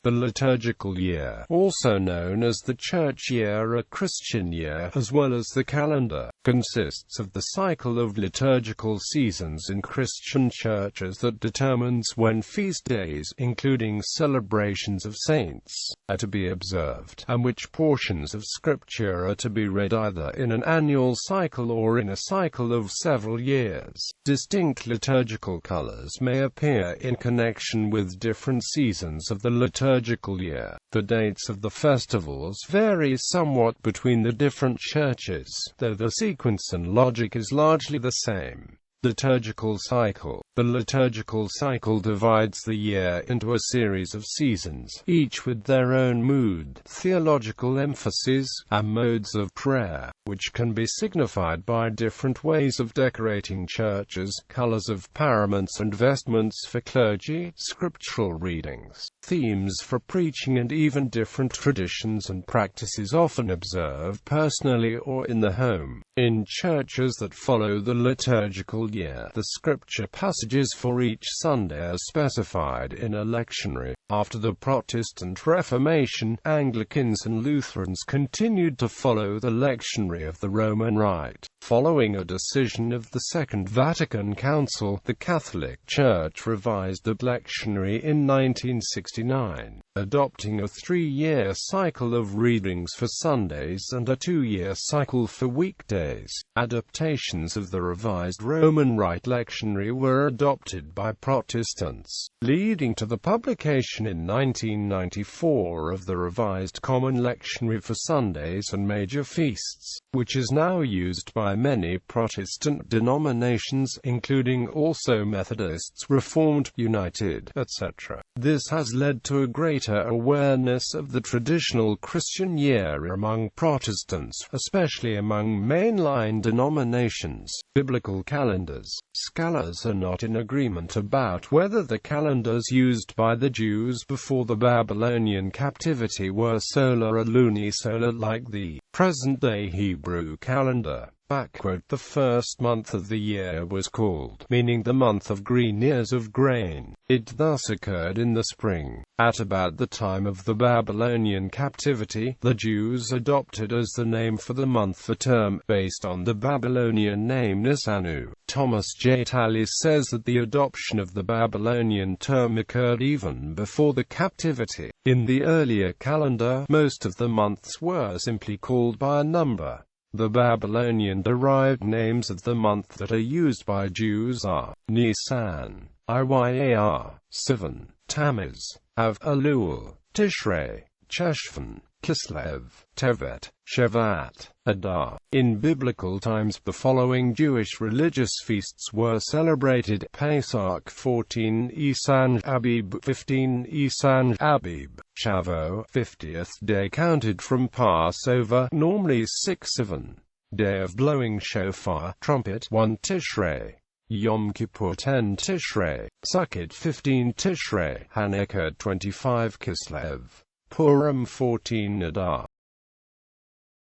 The liturgical year, also known as the church year or Christian year, as well as the calendar, consists of the cycle of liturgical seasons in Christian churches that determines when feast days, including celebrations of saints, are to be observed, and which portions of Scripture are to be read either in an annual cycle or in a cycle of several years. Distinct liturgical colors may appear in connection with different seasons of the liturgical year. The dates of the festivals vary somewhat between the different churches, though the sequence and logic is largely the same. Liturgical cycle. The liturgical cycle divides the year into a series of seasons, each with their own mood, theological emphasis, and modes of prayer, which can be signified by different ways of decorating churches, colors of paraments and vestments for clergy, scriptural readings, themes for preaching, and even different traditions and practices often observed personally or in the home. In churches that follow the liturgical year, the scripture passages for each Sunday are specified in a lectionary. After the Protestant Reformation, Anglicans and Lutherans continued to follow the lectionary of the Roman Rite. Following a decision of the Second Vatican Council, the Catholic Church revised the lectionary in 1969, adopting a 3-year cycle of readings for Sundays and a 2-year cycle for weekdays. Adaptations of the revised Roman Rite lectionary were adopted by Protestants, leading to the publication in 1994 of the revised Common Lectionary for Sundays and major feasts, which is now used by many Protestant denominations, including also Methodists, Reformed, United, etc. This has led to a greater awareness of the traditional Christian year among Protestants, especially among mainline denominations. Biblical calendars. Scholars are not in agreement about whether the calendars used by the Jews before the Babylonian captivity were solar or lunisolar like the present-day Hebrew calendar. The first month of the year was called, meaning the month of green ears of grain. It thus occurred in the spring. At about the time of the Babylonian captivity, the Jews adopted as the name for the month the term, based on the Babylonian name Nisanu. Thomas J. Tallis says that the adoption of the Babylonian term occurred even before the captivity. In the earlier calendar, most of the months were simply called by a number. The Babylonian-derived names of the month that are used by Jews are Nisan, Iyar, Sivan, Tammuz, Av, Elul, Tishrei, Cheshvan, Kislev, Tevet, Shevat, Adar. In biblical times, the following Jewish religious feasts were celebrated: Pesach 14 Isan Abib 15 Isan Abib, Shavuot 50th day counted from Passover, normally 6 Sivan, Day of Blowing Shofar, Trumpet 1 Tishrei, Yom Kippur 10 Tishrei, Sukkot 15 Tishrei, Hanukkah 25 Kislev, Purim 14 Adar.